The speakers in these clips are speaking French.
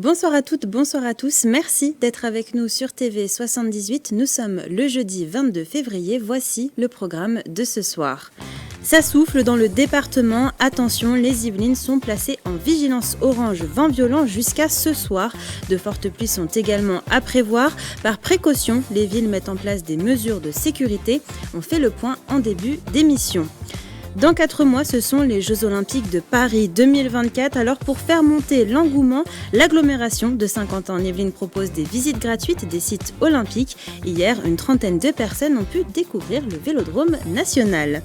Bonsoir à toutes, bonsoir à tous. Merci d'être avec nous sur TV 78. Nous sommes le jeudi 22 février. Voici le programme de ce soir. Ça souffle dans le département. Attention, les Yvelines sont placées en vigilance orange vent violent jusqu'à ce soir. De fortes pluies sont également à prévoir. Par précaution, les villes mettent en place des mesures de sécurité. On fait le point en début d'émission. Dans 4 mois, ce sont les Jeux Olympiques de Paris 2024. Alors pour faire monter l'engouement, l'agglomération de Saint-Quentin-en-Yvelines propose des visites gratuites des sites olympiques. Hier, une trentaine de personnes ont pu découvrir le Vélodrome national.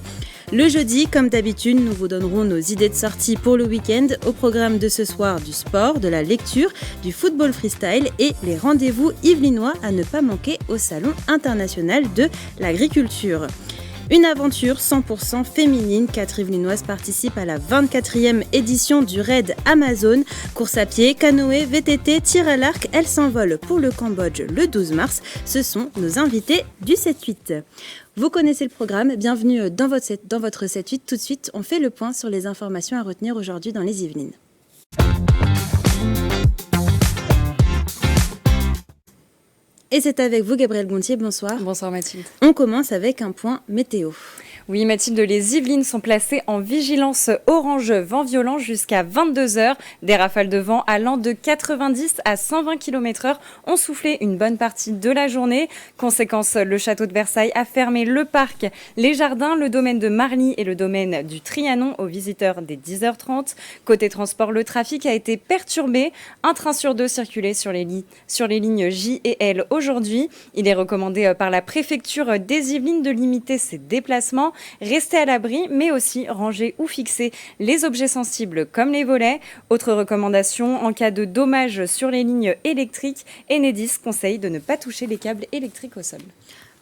Le jeudi, comme d'habitude, nous vous donnerons nos idées de sortie pour le week-end. Au programme de ce soir, du sport, de la lecture, du football freestyle et les rendez-vous yvelinois à ne pas manquer au Salon international de l'agriculture. Une aventure 100% féminine. 4 Yvelinoises participent à la 24e édition du Raid Amazon. Course à pied, canoë, VTT, tir à l'arc, elles s'envolent pour le Cambodge le 12 mars. Ce sont nos invités du 7-8. Vous connaissez le programme, bienvenue dans votre 7-8. Tout de suite, on fait le point sur les informations à retenir aujourd'hui dans les Yvelines. Et c'est avec vous, Gabrielle Gontier, bonsoir. Bonsoir Mathilde. On commence avec un point météo. Oui Mathilde, les Yvelines sont placées en vigilance orange vent violent jusqu'à 22h. Des rafales de vent allant de 90 à 120 km/h ont soufflé une bonne partie de la journée. Conséquence, le château de Versailles a fermé le parc, les jardins, le domaine de Marly et le domaine du Trianon aux visiteurs dès 10h30. Côté transport, le trafic a été perturbé. Un train sur 2 circulait sur les lignes J et L aujourd'hui. Il est recommandé par la préfecture des Yvelines de limiter ses déplacements. Rester à l'abri, mais aussi ranger ou fixer les objets sensibles comme les volets. Autre recommandation, en cas de dommages sur les lignes électriques, Enedis conseille de ne pas toucher les câbles électriques au sol.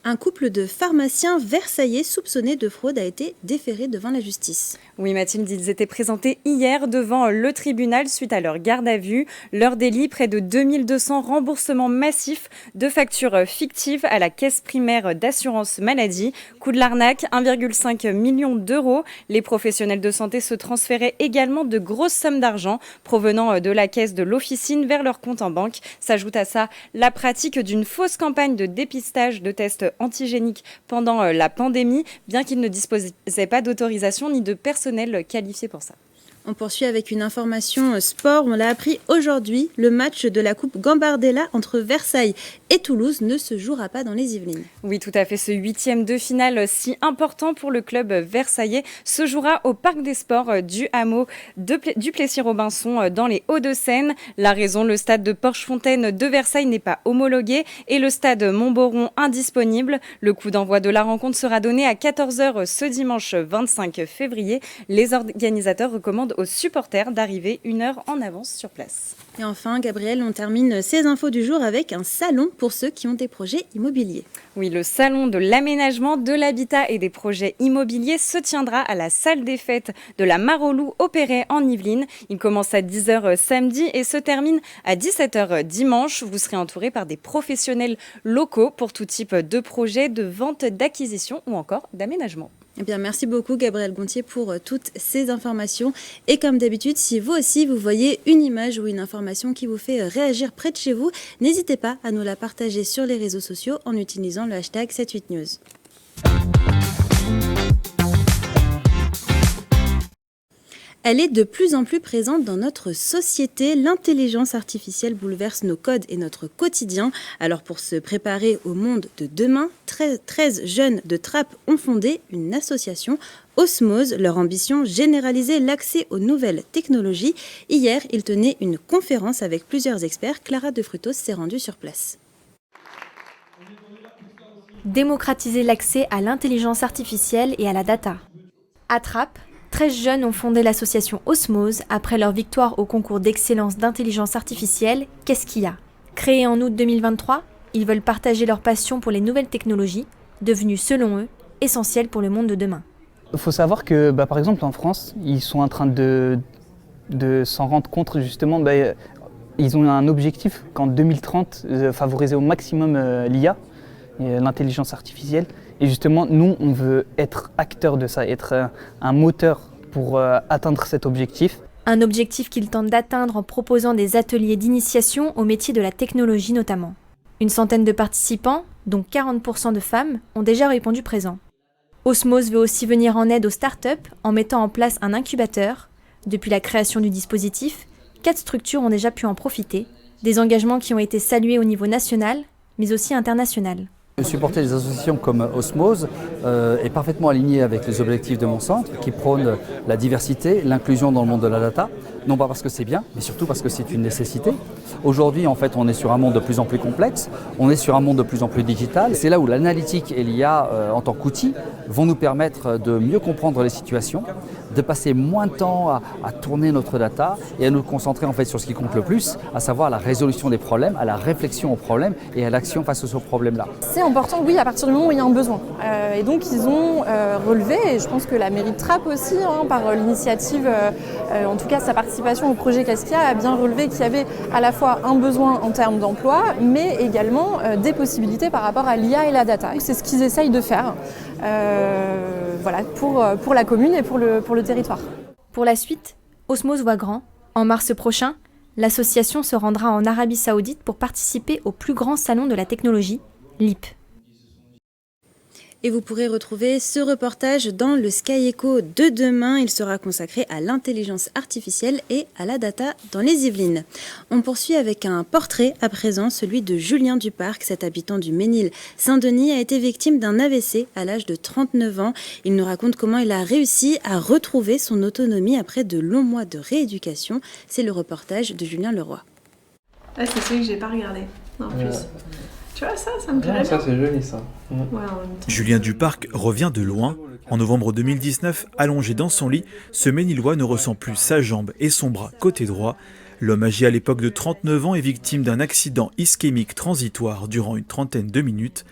Un couple de pharmaciens versaillais soupçonnés de fraude a été déféré devant la justice. Oui Mathilde, ils étaient présentés hier devant le tribunal suite à leur garde à vue. Leur délit, près de 2200 remboursements massifs de factures fictives à la caisse primaire d'assurance maladie. Coût de l'arnaque, 1,5 million d'euros. Les professionnels de santé se transféraient également de grosses sommes d'argent provenant de la caisse de l'officine vers leur compte en banque. S'ajoute à ça la pratique d'une fausse campagne de dépistage de tests antigéniques pendant la pandémie, bien qu'ils ne disposaient pas d'autorisation ni de personnel qualifié pour ça. On poursuit avec une information sport. On l'a appris aujourd'hui, le match de la Coupe Gambardella entre Versailles et Toulouse ne se jouera pas dans les Yvelines. Oui, tout à fait. Ce 8e de finale si important pour le club versaillais se jouera au Parc des Sports du hameau du Plessis-Robinson dans les Hauts-de-Seine. La raison, le stade de Porchefontaine de Versailles n'est pas homologué et le stade Montboron indisponible. Le coup d'envoi de la rencontre sera donné à 14h ce dimanche 25 février. Les organisateurs recommandent aux supporters d'arriver 1 heure en avance sur place. Et enfin, Gabrielle, on termine ces infos du jour avec un salon pour ceux qui ont des projets immobiliers. Oui, le salon de l'aménagement, de l'habitat et des projets immobiliers se tiendra à la salle des fêtes de la Mare-aux-Loups au Perret en Yvelines. Il commence à 10h samedi et se termine à 17h dimanche. Vous serez entouré par des professionnels locaux pour tout type de projets, de vente, d'acquisition ou encore d'aménagement. Eh bien, merci beaucoup Gabrielle Gontier pour toutes ces informations. Et comme d'habitude, si vous aussi vous voyez une image ou une information qui vous fait réagir près de chez vous, n'hésitez pas à nous la partager sur les réseaux sociaux en utilisant le hashtag 78news. Elle est de plus en plus présente dans notre société. L'intelligence artificielle bouleverse nos codes et notre quotidien. Alors pour se préparer au monde de demain, 13 jeunes de Trappes ont fondé une association Osmose. Leur ambition, généraliser l'accès aux nouvelles technologies. Hier, ils tenaient une conférence avec plusieurs experts. Clara De Frutos s'est rendue sur place. Démocratiser l'accès à l'intelligence artificielle et à la data. À Trappes, 13 jeunes ont fondé l'association Osmose après leur victoire au concours d'excellence d'intelligence artificielle Qu'est-ce qu'il y a ? Créés en août 2023, ils veulent partager leur passion pour les nouvelles technologies, devenues selon eux essentielles pour le monde de demain. Il faut savoir que par exemple en France, ils sont en train de s'en rendre compte justement, ils ont un objectif qu'en 2030, favoriser au maximum l'IA, l'intelligence artificielle. Et justement, nous, on veut être acteurs de ça, être un moteur pour atteindre cet objectif. Un objectif qu'il tente d'atteindre en proposant des ateliers d'initiation au métier de la technologie notamment. Une centaine de participants, dont 40% de femmes, ont déjà répondu présent. Osmose veut aussi venir en aide aux startups en mettant en place un incubateur. Depuis la création du dispositif, 4 structures ont déjà pu en profiter. Des engagements qui ont été salués au niveau national, mais aussi international. Supporter les associations comme Osmose est parfaitement aligné avec les objectifs de mon centre qui prône la diversité, l'inclusion dans le monde de la data, non pas parce que c'est bien, mais surtout parce que c'est une nécessité. Aujourd'hui, en fait, on est sur un monde de plus en plus complexe, on est sur un monde de plus en plus digital. C'est là où l'analytique et l'IA en tant qu'outil vont nous permettre de mieux comprendre les situations, de passer moins de temps à tourner notre data et à nous concentrer en fait sur ce qui compte le plus, à savoir la résolution des problèmes, à la réflexion aux problèmes et à l'action face à ce problème-là. C'est important, oui, à partir du moment où il y a un besoin. Et donc ils ont relevé, et je pense que la mairie de Trappes aussi, par l'initiative, en tout cas sa participation au projet Caskia, a bien relevé qu'il y avait à la fois un besoin en termes d'emploi, mais également des possibilités par rapport à l'IA et la data. C'est ce qu'ils essayent de faire pour la commune et pour le territoire. Pour la suite, Osmose voit grand. En mars prochain, l'association se rendra en Arabie Saoudite pour participer au plus grand salon de la technologie, l'IP. Et vous pourrez retrouver ce reportage dans le Sky Echo de demain. Il sera consacré à l'intelligence artificielle et à la data dans les Yvelines. On poursuit avec un portrait à présent, celui de Julien Duparc. Cet habitant du Mesnil-Saint-Denis a été victime d'un AVC à l'âge de 39 ans. Il nous raconte comment il a réussi à retrouver son autonomie après de longs mois de rééducation. C'est le reportage de Julien Leroy. Ah, c'est celui que j'ai pas regardé en plus. Tu vois ça me plairait bien. Ça c'est joli ça. Ouais, Julien Duparc revient de loin. En novembre 2019, allongé dans son lit, ce Ménillois ne ressent plus sa jambe et son bras côté droit. L'homme âgé à l'époque de 39 ans est victime d'un accident ischémique transitoire durant une trentaine de minutes.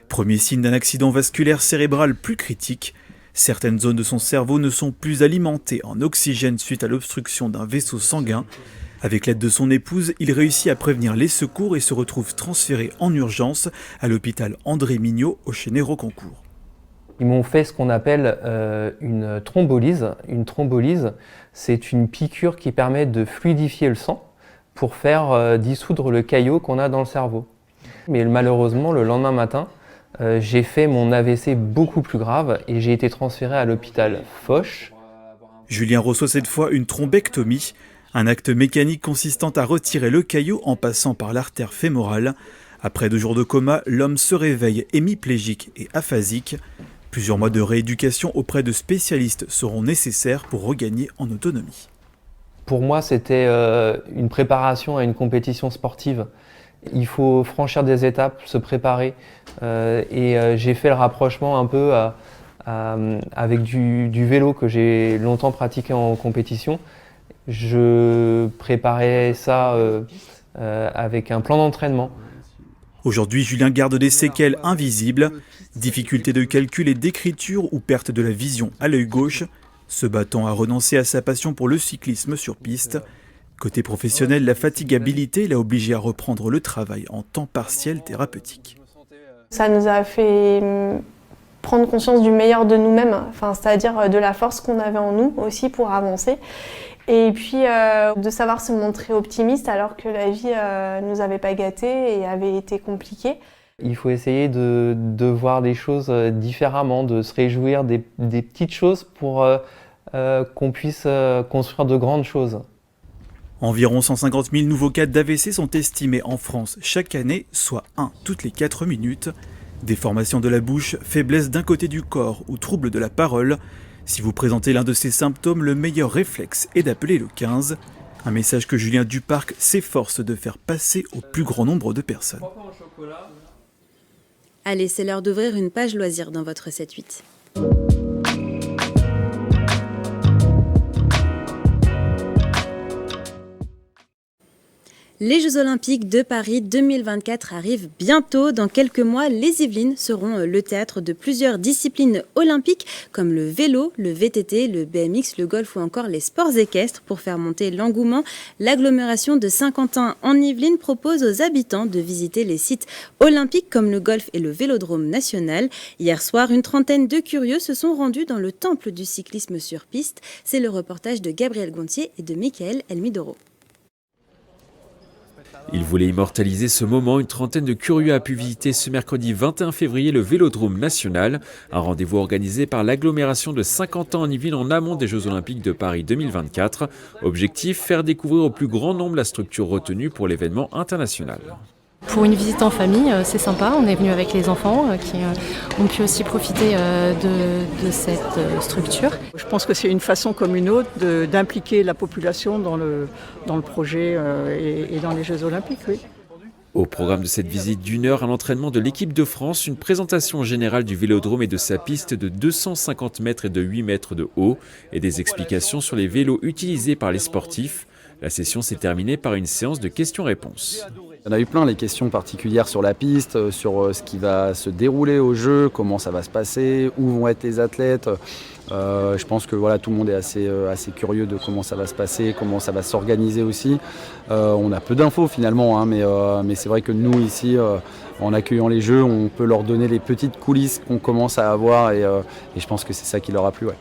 Premier signe d'un accident vasculaire cérébral plus critique. Certaines zones de son cerveau ne sont plus alimentées en oxygène suite à l'obstruction d'un vaisseau sanguin. Avec l'aide de son épouse, il réussit à prévenir les secours et se retrouve transféré en urgence à l'hôpital André Mignot au Chénet-Rocancourt. Ils m'ont fait ce qu'on appelle une thrombolyse. Une thrombolyse, c'est une piqûre qui permet de fluidifier le sang pour faire dissoudre le caillot qu'on a dans le cerveau. Mais malheureusement, le lendemain matin, j'ai fait mon AVC beaucoup plus grave et j'ai été transféré à l'hôpital Foch. Julien reçoit cette fois une thrombectomie, un acte mécanique consistant à retirer le caillot en passant par l'artère fémorale. Après 2 jours de coma, l'homme se réveille hémiplégique et aphasique. Plusieurs mois de rééducation auprès de spécialistes seront nécessaires pour regagner en autonomie. Pour moi, c'était une préparation à une compétition sportive. Il faut franchir des étapes, se préparer. J'ai fait le rapprochement un peu avec du vélo que j'ai longtemps pratiqué en compétition. Je préparais ça avec un plan d'entraînement. Aujourd'hui, Julien garde des séquelles invisibles, difficultés de calcul et d'écriture ou perte de la vision à l'œil gauche, se battant à renoncer à sa passion pour le cyclisme sur piste. Côté professionnel, la fatigabilité l'a obligé à reprendre le travail en temps partiel thérapeutique. Ça nous a fait prendre conscience du meilleur de nous-mêmes, c'est-à-dire de la force qu'on avait en nous aussi pour avancer. Et puis de savoir se montrer optimiste alors que la vie nous avait pas gâtés et avait été compliquée. Il faut essayer de voir des choses différemment, de se réjouir des petites choses pour qu'on puisse construire de grandes choses. Environ 150 000 nouveaux cas d'AVC sont estimés en France chaque année, soit 1 toutes les 4 minutes. Déformation de la bouche, faiblesse d'un côté du corps ou trouble de la parole. Si vous présentez l'un de ces symptômes, le meilleur réflexe est d'appeler le 15. Un message que Julien Duparc s'efforce de faire passer au plus grand nombre de personnes. Allez, c'est l'heure d'ouvrir une page loisirs dans votre 7-8. Les Jeux Olympiques de Paris 2024 arrivent bientôt. Dans quelques mois, les Yvelines seront le théâtre de plusieurs disciplines olympiques comme le vélo, le VTT, le BMX, le golf ou encore les sports équestres. Pour faire monter l'engouement, l'agglomération de Saint-Quentin en Yvelines propose aux habitants de visiter les sites olympiques comme le golf et le vélodrome national. Hier soir, une trentaine de curieux se sont rendus dans le temple du cyclisme sur piste. C'est le reportage de Gabriel Gontier et de Michael Elmidoro. Il voulait immortaliser ce moment. Une trentaine de curieux a pu visiter ce mercredi 21 février le Vélodrome National, un rendez-vous organisé par l'agglomération de Saint-Quentin en Yvelines en amont des Jeux Olympiques de Paris 2024. Objectif, faire découvrir au plus grand nombre la structure retenue pour l'événement international. Pour une visite en famille, c'est sympa. On est venu avec les enfants qui ont pu aussi profiter de cette structure. Je pense que c'est une façon comme une autre d'impliquer la population dans le projet et dans les Jeux Olympiques, oui. Au programme de cette visite d'1 heure, un entraînement de l'équipe de France, une présentation générale du vélodrome et de sa piste de 250 mètres et de 8 mètres de haut et des explications sur les vélos utilisés par les sportifs. La session s'est terminée par une séance de questions-réponses. Il y en a eu plein, les questions particulières sur la piste, sur ce qui va se dérouler au jeu, comment ça va se passer, où vont être les athlètes. Je pense que voilà, tout le monde est assez curieux de comment ça va se passer, comment ça va s'organiser aussi. On a peu d'infos finalement, mais c'est vrai que nous ici, en accueillant les jeux, on peut leur donner les petites coulisses qu'on commence à avoir et je pense que c'est ça qui leur a plu. Ouais.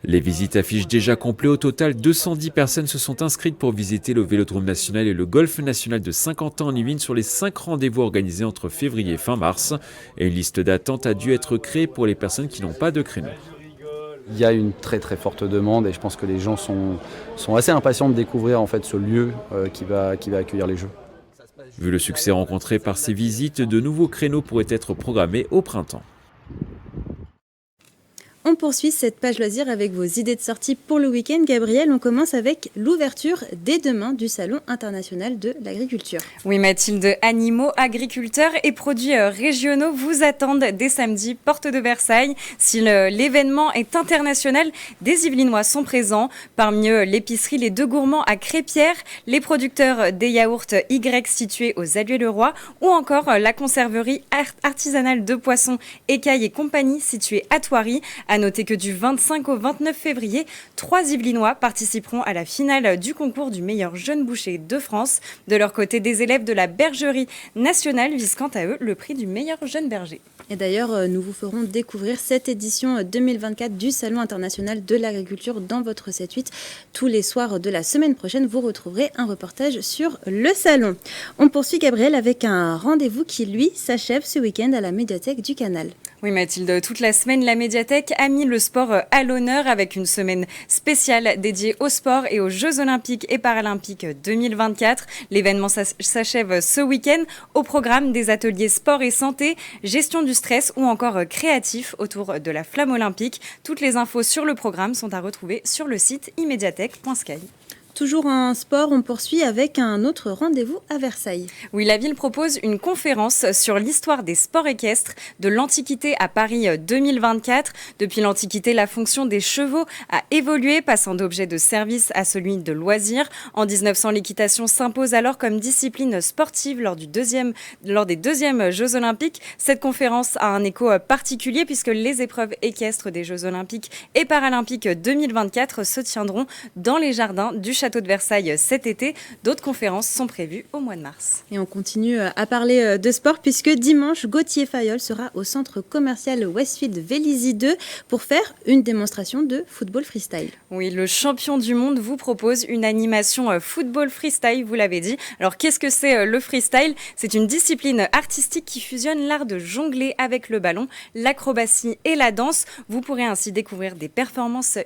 Les visites affichent déjà complet. Au total, 210 personnes se sont inscrites pour visiter le Vélodrome National et le Golf National de Saint-Quentin en Yvelines sur les 5 rendez-vous organisés entre février et fin mars. Et une liste d'attente a dû être créée pour les personnes qui n'ont pas de créneau. Il y a une très très forte demande et je pense que les gens sont assez impatients de découvrir en fait ce lieu qui va accueillir les Jeux. Vu le succès rencontré par ces visites, de nouveaux créneaux pourraient être programmés au printemps. On poursuit cette page loisirs avec vos idées de sortie pour le week-end. Gabriel, on commence avec l'ouverture dès demain du Salon international de l'agriculture. Oui Mathilde, animaux, agriculteurs et produits régionaux vous attendent dès samedi, porte de Versailles. Si l'événement est international, des Yvelinois sont présents. Parmi eux, l'épicerie Les Deux Gourmands à Crépierre, les producteurs des yaourts Y situés aux Alluets-le-Roi ou encore la conserverie artisanale de poissons Écailles et compagnie située à Thoiry. À noter que du 25 au 29 février, 3 Yvelinois participeront à la finale du concours du meilleur jeune boucher de France. De leur côté, des élèves de la bergerie nationale visent quant à eux le prix du meilleur jeune berger. Et d'ailleurs, nous vous ferons découvrir cette édition 2024 du Salon international de l'agriculture dans votre 7-8. Tous les soirs de la semaine prochaine, vous retrouverez un reportage sur le salon. On poursuit Gabriel avec un rendez-vous qui, lui, s'achève ce week-end à la médiathèque du Canal. Oui Mathilde, toute la semaine, la médiathèque a mis le sport à l'honneur avec une semaine spéciale dédiée au sport et aux Jeux Olympiques et Paralympiques 2024. L'événement s'achève ce week-end au programme des ateliers sport et santé, gestion du stress ou encore créatif autour de la flamme olympique. Toutes les infos sur le programme sont à retrouver sur le site immédiathèque.sky. Toujours en sport, on poursuit avec un autre rendez-vous à Versailles. Oui, la ville propose une conférence sur l'histoire des sports équestres de l'Antiquité à Paris 2024. Depuis l'Antiquité, la fonction des chevaux a évolué, passant d'objet de service à celui de loisir. En 1900, l'équitation s'impose alors comme discipline sportive lors des deuxièmes Jeux Olympiques. Cette conférence a un écho particulier puisque les épreuves équestres des Jeux Olympiques et Paralympiques 2024 se tiendront dans les jardins du Château de Versailles cet été. D'autres conférences sont prévues au mois de mars. Et on continue à parler de sport puisque dimanche, Gauthier Fayol sera au centre commercial Westfield Vélizy 2 pour faire une démonstration de football freestyle. Oui, le champion du monde vous propose une animation football freestyle, vous l'avez dit. Alors qu'est-ce que c'est le freestyle ? C'est une discipline artistique qui fusionne l'art de jongler avec le ballon, l'acrobatie et la danse. Vous pourrez ainsi découvrir des performances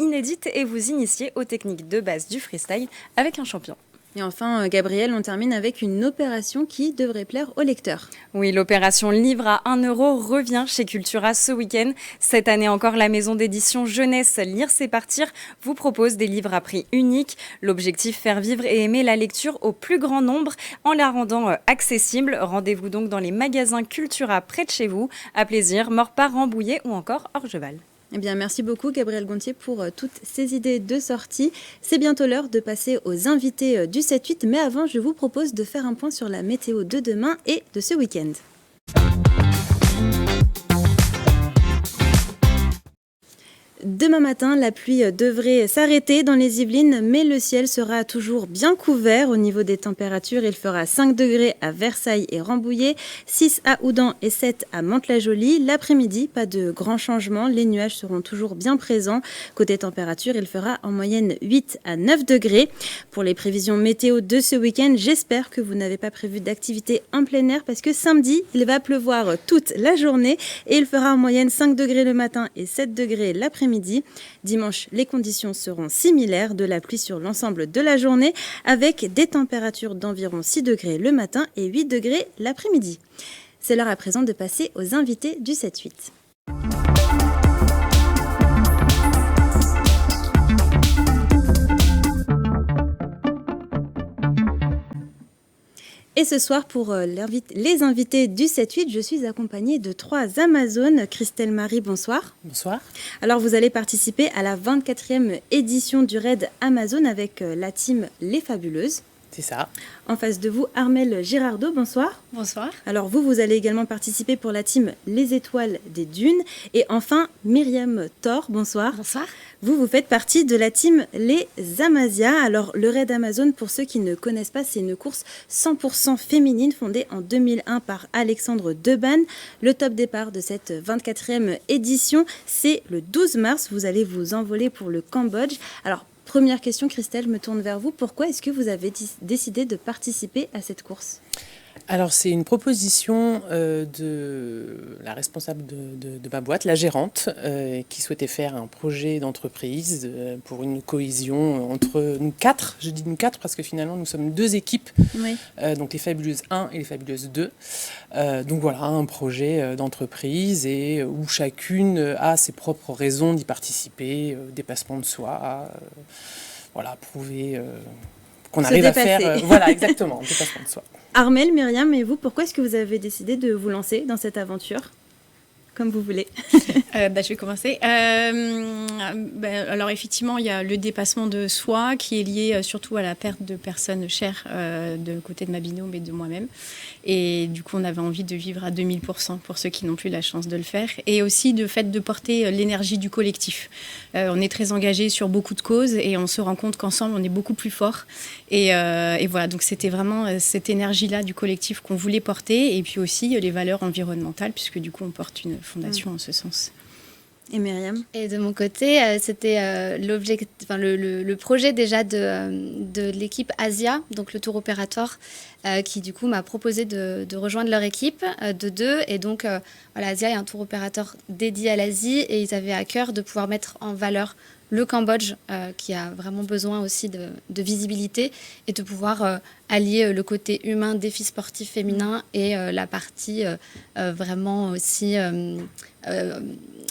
inédites et vous initier aux techniques de base du freestyle avec un champion. Et enfin, Gabriel, on termine avec une opération qui devrait plaire aux lecteurs. Oui, l'opération Livre à 1 euro revient chez Cultura ce week-end. Cette année encore, la maison d'édition Jeunesse Lire c'est partir vous propose des livres à prix unique. L'objectif, faire vivre et aimer la lecture au plus grand nombre en la rendant accessible. Rendez-vous donc dans les magasins Cultura près de chez vous. À plaisir, Morpart, Rambouillet ou encore Orgeval. Eh bien, merci beaucoup Gabriel Gontier pour toutes ces idées de sortie. C'est bientôt l'heure de passer aux invités du 7-8, mais avant, je vous propose de faire un point sur la météo de demain et de ce week-end. Demain matin, la pluie devrait s'arrêter dans les Yvelines, mais le ciel sera toujours bien couvert. Au niveau des températures, il fera 5 degrés à Versailles et Rambouillet, 6 à Houdan et 7 à Mantes-la-Jolie. L'après-midi, pas de grands changements, les nuages seront toujours bien présents. Côté température, il fera en moyenne 8 à 9 degrés. Pour les prévisions météo de ce week-end, j'espère que vous n'avez pas prévu d'activité en plein air parce que samedi, il va pleuvoir toute la journée et il fera en moyenne 5 degrés le matin et 7 degrés l'après-midi. Dimanche, les conditions seront similaires, de la pluie sur l'ensemble de la journée avec des températures d'environ 6 degrés le matin et 8 degrés l'après-midi. C'est l'heure à présent de passer aux invités du 7-8. Et ce soir, pour les invités du 7-8, je suis accompagnée de 3 Amazones. Christelle Marie, bonsoir. Bonsoir. Alors, vous allez participer à la 24e édition du Raid Amazon avec la team Les Fabuleuses. C'est ça. En face de vous, Armelle Girardot, bonsoir. Bonsoir. Alors vous allez également participer pour la team Les Étoiles des Dunes. Et enfin, Myriam Thor, bonsoir. Bonsoir. Vous faites partie de la team Les Amazias. Alors le Raid Amazon, pour ceux qui ne connaissent pas, c'est une course 100% féminine fondée en 2001 par Alexandre Debanne. Le top départ de cette 24e édition, c'est le 12 mars. Vous allez vous envoler pour le Cambodge. Alors, première question, Christelle, je me tourne vers vous. Pourquoi est-ce que vous avez décidé de participer à cette course ? Alors, c'est une proposition de la responsable de ma boîte, la gérante, qui souhaitait faire un projet d'entreprise pour une cohésion entre nous 4. Je dis nous 4 parce que finalement, nous sommes 2 équipes, oui. Donc les Fabuleuses 1 et les Fabuleuses 2. Donc voilà, un projet d'entreprise et où chacune a ses propres raisons d'y participer, dépassement de soi, voilà, prouver qu'on arrive à faire... voilà, exactement, dépassement de soi. Armelle, Myriam, et vous, pourquoi est-ce que vous avez décidé de vous lancer dans cette aventure ? Comme vous voulez. Je vais commencer. Alors effectivement, il y a le dépassement de soi qui est lié surtout à la perte de personnes chères de côté de ma binôme et de moi-même. Et du coup, on avait envie de vivre à 2000% pour ceux qui n'ont plus la chance de le faire. Et aussi le fait de porter l'énergie du collectif. On est très engagés sur beaucoup de causes et on se rend compte qu'ensemble, on est beaucoup plus forts. Et voilà, donc c'était vraiment cette énergie-là du collectif qu'on voulait porter. Et puis aussi les valeurs environnementales, puisque du coup, on porte une fondation en ce sens. Et Myriam ? Et de mon côté, c'était le projet déjà de l'équipe Asia, donc le tour opérateur, qui du coup m'a proposé de rejoindre leur équipe de 2. Et donc, Asia est un tour opérateur dédié à l'Asie et ils avaient à cœur de pouvoir mettre en valeur le Cambodge, qui a vraiment besoin aussi de visibilité et de pouvoir allier le côté humain, défis sportifs féminins et la partie vraiment aussi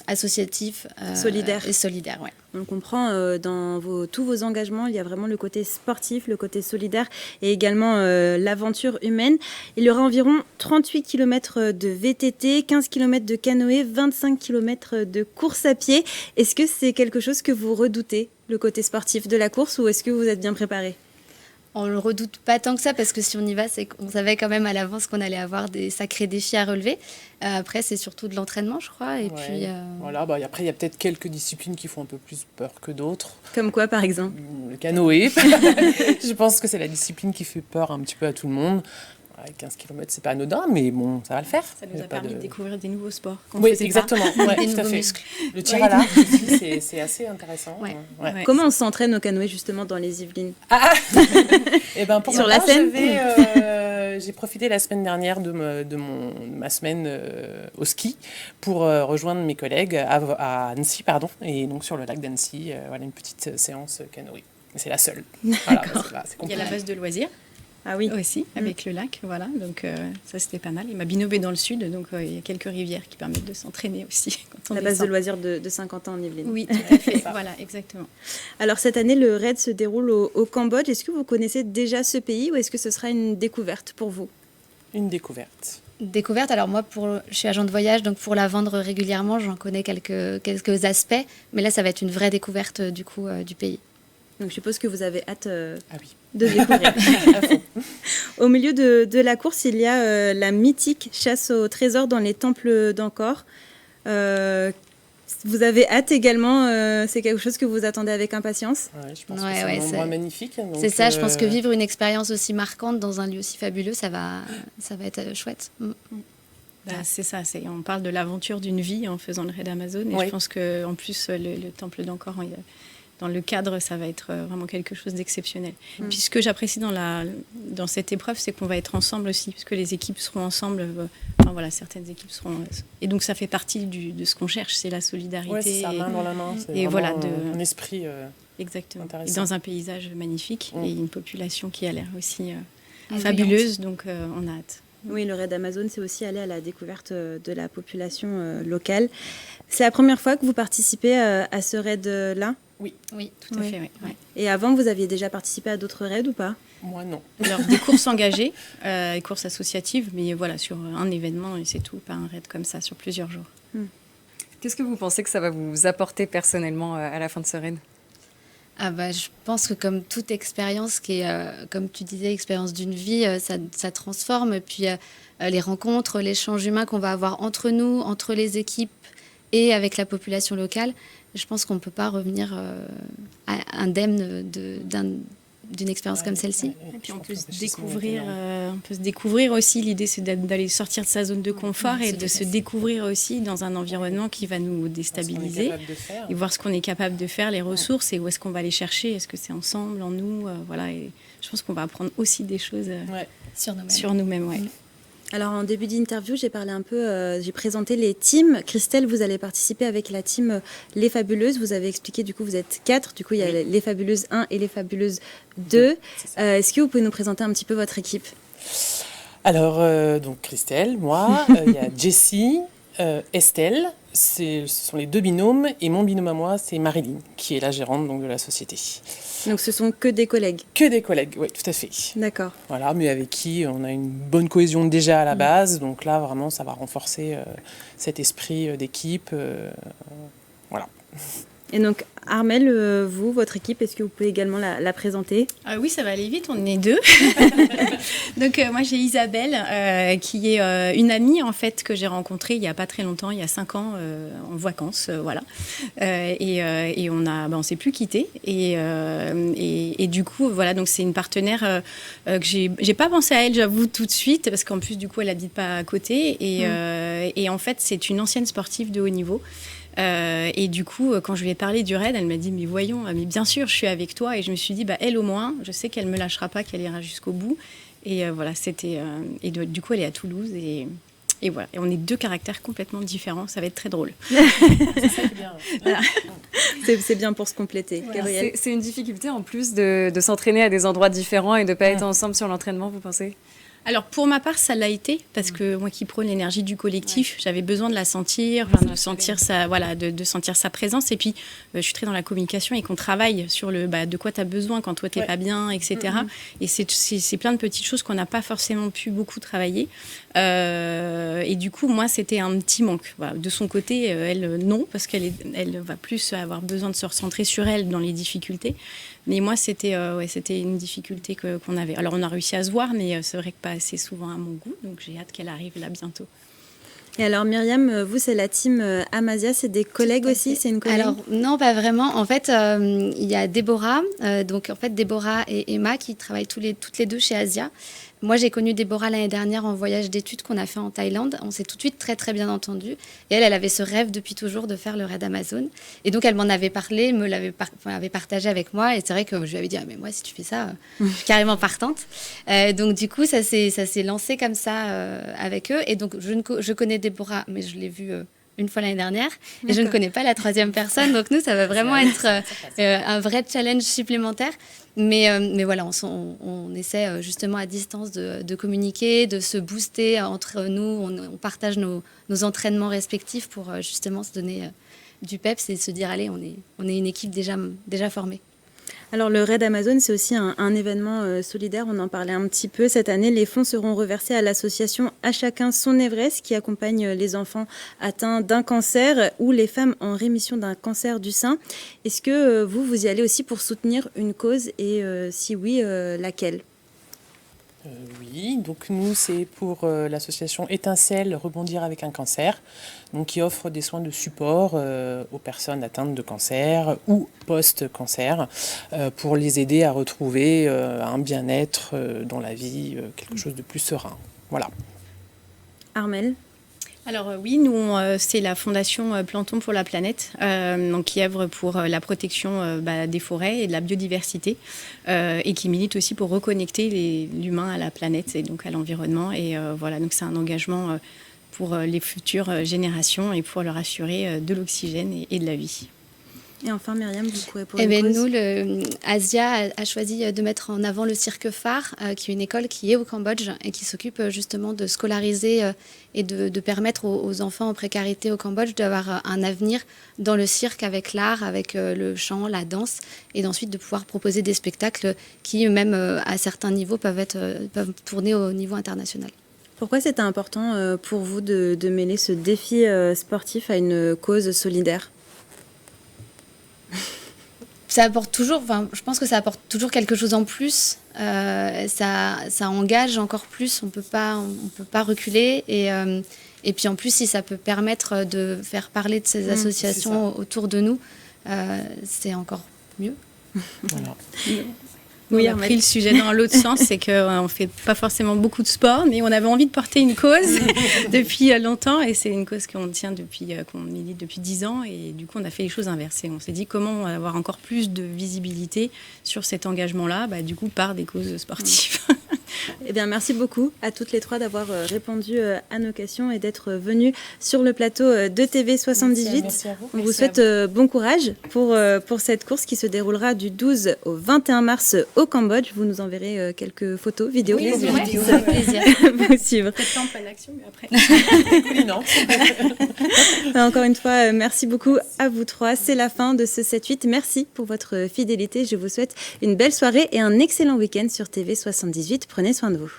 associatif solidaire. Et solidaire, ouais. On comprend dans tous vos engagements, il y a vraiment le côté sportif, le côté solidaire et également l'aventure humaine. Il y aura environ 38 km de VTT, 15 km de canoë, 25 km de course à pied. Est-ce que c'est quelque chose que vous redoutez, le côté sportif de la course, ou est-ce que vous êtes bien préparé ? On ne le redoute pas tant que ça parce que si on y va, c'est qu'on savait quand même à l'avance qu'on allait avoir des sacrés défis à relever. Après, c'est surtout de l'entraînement, je crois. Et puis, voilà, après, il y a peut-être quelques disciplines qui font un peu plus peur que d'autres. Comme quoi, par exemple ? Le canoë. Je pense que c'est la discipline qui fait peur un petit peu à tout le monde. 15 km, c'est pas anodin, mais bon, ça va le faire. Ça nous a permis de découvrir des nouveaux sports. Oui, exactement. Des nouveaux muscles. Le tir à l'arc, c'est assez intéressant. Ouais. Ouais. Comment on s'entraîne au canoë, justement, dans les Yvelines ? Et ben, pour sur la scène, j'ai profité la semaine dernière de ma semaine au ski pour rejoindre mes collègues à Annecy, et donc sur le lac d'Annecy, une petite séance canoë. Mais c'est la seule. Voilà, il y a la base de loisirs. Ah oui. Aussi, avec le lac, voilà. Donc ça, c'était pas mal. Et ma binôme est dans le sud, donc il y a quelques rivières qui permettent de s'entraîner aussi. Quand on la base de loisirs de Saint-Quentin en Yvelines. Oui, tout à fait. Voilà, exactement. Alors cette année, le raid se déroule au Cambodge. Est-ce que vous connaissez déjà ce pays ou est-ce que ce sera une découverte pour vous ? Une découverte. Découverte, alors moi, je suis agent de voyage, donc pour la vendre régulièrement, j'en connais quelques aspects. Mais là, ça va être une vraie découverte du coup du pays. Donc je suppose que vous avez hâte Ah oui. de découvrir. Au milieu de la course, il y a la mythique chasse au trésor dans les temples d'Angkor. Vous avez hâte également, c'est quelque chose que vous attendez avec impatience? Ouais, je pense que c'est un endroit magnifique. Donc, c'est ça, je pense que vivre une expérience aussi marquante dans un lieu aussi fabuleux, ça va être chouette. C'est ça, on parle de l'aventure d'une vie en faisant le raid Amazon. Et je pense qu'en plus, le temple d'Angkor, dans le cadre, ça va être vraiment quelque chose d'exceptionnel. Puis ce que j'apprécie dans cette épreuve, c'est qu'on va être ensemble aussi, puisque les équipes seront ensemble. Certaines équipes seront... Et donc, ça fait partie de ce qu'on cherche, c'est la solidarité. Ouais, c'est ça, main dans la main. C'est un esprit exactement. Intéressant. Et dans un paysage magnifique et une population qui a l'air aussi fabuleuse. Donc, on a hâte. Oui, le raid Amazon, c'est aussi aller à la découverte de la population locale. C'est la première fois que vous participez à ce raid-là? Oui, tout à fait. Oui. Et avant, vous aviez déjà participé à d'autres raids ou pas? Moi, non. Alors, des courses engagées, des courses associatives, mais voilà, sur un événement, et c'est tout, pas un raid comme ça, sur plusieurs jours. Qu'est-ce que vous pensez que ça va vous apporter personnellement à la fin de ce raid? Je pense que comme toute expérience qui est, comme tu disais, expérience d'une vie, ça transforme. Et puis les rencontres, l'échange humain qu'on va avoir entre nous, entre les équipes et avec la population locale, je pense qu'on ne peut pas revenir indemne d'une expérience comme celle-ci. Et puis on peut se découvrir aussi. L'idée, c'est d'aller sortir de sa zone de confort et de se découvrir aussi dans un environnement qui va nous déstabiliser et voir ce qu'on est capable de faire, les ressources et où est-ce qu'on va les chercher. Est-ce que c'est ensemble, en nous, voilà. Et je pense qu'on va apprendre aussi des choses sur nous-mêmes. Alors en début d'interview, j'ai parlé un peu, j'ai présenté les teams. Christelle, vous allez participer avec la team Les Fabuleuses. Vous avez expliqué, du coup, vous êtes 4. Du coup, il y a Les Fabuleuses 1 et Les Fabuleuses 2. Est-ce que vous pouvez nous présenter un petit peu votre équipe? Alors, donc Christelle, moi, il y a Jessie, Estelle, ce sont les 2 binômes. Et mon binôme à moi, c'est Marilyn, qui est la gérante donc, de la société. Donc ce sont que des collègues? Que des collègues, oui, tout à fait. D'accord. Voilà, mais avec qui on a une bonne cohésion déjà à la base. Donc là, vraiment, ça va renforcer cet esprit d'équipe. Voilà. Et donc, Armelle, vous, votre équipe, est-ce que vous pouvez également la présenter? Oui, ça va aller vite, on est 2. Donc, moi, j'ai Isabelle, qui est une amie, en fait, que j'ai rencontrée il n'y a pas très longtemps, il y a 5 ans, en vacances, voilà. Et on s'est plus quittés. Et du coup, voilà, donc c'est une partenaire que j'ai pas pensé à elle, j'avoue, tout de suite, parce qu'en plus, du coup, elle n'habite pas à côté. Et en fait, c'est une ancienne sportive de haut niveau. Et du coup, quand je lui ai parlé du raid, elle m'a dit mais voyons, mais bien sûr, je suis avec toi. Et je me suis dit elle au moins, je sais qu'elle me lâchera pas, qu'elle ira jusqu'au bout. Et voilà, c'était et du coup, elle est à Toulouse et voilà. Et on est 2 caractères complètement différents. Ça va être très drôle. C'est ça qui est bien. Voilà. C'est bien pour se compléter. Voilà. C'est une difficulté en plus de s'entraîner à des endroits différents et de pas être ensemble sur l'entraînement, vous pensez? Alors pour ma part, ça l'a été parce que moi qui prône l'énergie du collectif, j'avais besoin de la sentir, de sentir sa présence. Et puis je suis très dans la communication et qu'on travaille sur de quoi tu as besoin quand toi t'es pas bien, etc. Et c'est plein de petites choses qu'on n'a pas forcément pu beaucoup travailler. Et du coup, moi, c'était un petit manque. Voilà. De son côté, elle, non, parce qu'elle va plus avoir besoin de se recentrer sur elle dans les difficultés. Mais moi, c'était une difficulté qu'on avait. Alors, on a réussi à se voir, mais c'est vrai que pas assez souvent à mon goût. Donc, j'ai hâte qu'elle arrive là bientôt. Et alors, Myriam, vous, c'est la team Amazia, c'est des collègues aussi? C'est une collègue? Alors, non, pas vraiment. En fait, il y a Déborah. Donc, en fait, Déborah et Emma qui travaillent toutes les 2 chez Asia. Moi, j'ai connu Déborah l'année dernière en voyage d'études qu'on a fait en Thaïlande. On s'est tout de suite très, très bien entendus. Et elle avait ce rêve depuis toujours de faire le raid Amazon. Et donc, elle m'en avait parlé, avait partagé avec moi. Et c'est vrai que je lui avais dit, mais moi, si tu fais ça, je suis carrément partante. Donc, du coup, ça s'est lancé comme ça avec eux. Et donc, je connais Déborah, mais je l'ai vue une fois l'année dernière. Et je ne connais pas la 3e personne. Donc, nous, ça va vraiment être un vrai challenge supplémentaire. Mais voilà, on essaie justement à distance de communiquer, de se booster entre nous. On partage nos entraînements respectifs pour justement se donner du peps et se dire, allez, on est une équipe déjà formée. Alors le Raid Amazon, c'est aussi un événement solidaire, on en parlait un petit peu. Cette année, les fonds seront reversés à l'association À Chacun Son Everest qui accompagne les enfants atteints d'un cancer ou les femmes en rémission d'un cancer du sein. Est-ce que vous y allez aussi pour soutenir une cause et si oui, laquelle ? Oui, donc nous c'est pour l'association Étincelle Rebondir avec un cancer, donc qui offre des soins de support aux personnes atteintes de cancer ou post-cancer pour les aider à retrouver un bien-être dans la vie, quelque chose de plus serein. Voilà. Armelle ? Alors oui, nous, c'est la Fondation Plantons pour la planète, donc qui œuvre pour la protection des forêts et de la biodiversité et qui milite aussi pour reconnecter l'humain à la planète et donc à l'environnement. Et voilà, donc c'est un engagement pour les futures générations et pour leur assurer de l'oxygène et de la vie. Et enfin, Myriam, vous pourrez pour une cause. Nous, Asia a choisi de mettre en avant le Cirque Phare, qui est une école qui est au Cambodge et qui s'occupe justement de scolariser et de permettre aux enfants en précarité au Cambodge d'avoir un avenir dans le cirque avec l'art, avec le chant, la danse, et ensuite de pouvoir proposer des spectacles qui, même à certains niveaux, peuvent tourner au niveau international. Pourquoi c'était important pour vous de mêler ce défi sportif à une cause solidaire ? Ça apporte toujours, je pense que ça apporte toujours quelque chose en plus. Ça engage encore plus. On peut pas reculer. Et puis en plus, si ça peut permettre de faire parler de ces associations autour de nous, c'est encore mieux. Voilà. Oui, on a pris le sujet dans l'autre sens, c'est qu'on ne fait pas forcément beaucoup de sport, mais on avait envie de porter une cause depuis longtemps, et c'est une cause qu'on tient qu'on milite depuis 10 ans, et du coup on a fait les choses inversées. On s'est dit comment avoir encore plus de visibilité sur cet engagement-là, du coup par des causes sportives. Eh bien, merci beaucoup à toutes les trois d'avoir répondu à nos questions et d'être venues sur le plateau de TV78. Merci à vous. On vous souhaite bon courage pour cette course qui se déroulera du 12 au 21 mars au Cambodge. Vous nous enverrez quelques photos, vidéos Oui, pour plaisir. vous suivre. Peut-être pas en pleine action, mais après. Encore une fois, merci beaucoup à vous trois. C'est la fin de ce 7-8. Merci pour votre fidélité. Je vous souhaite une belle soirée et un excellent week-end sur TV78. Prenez soin de vous.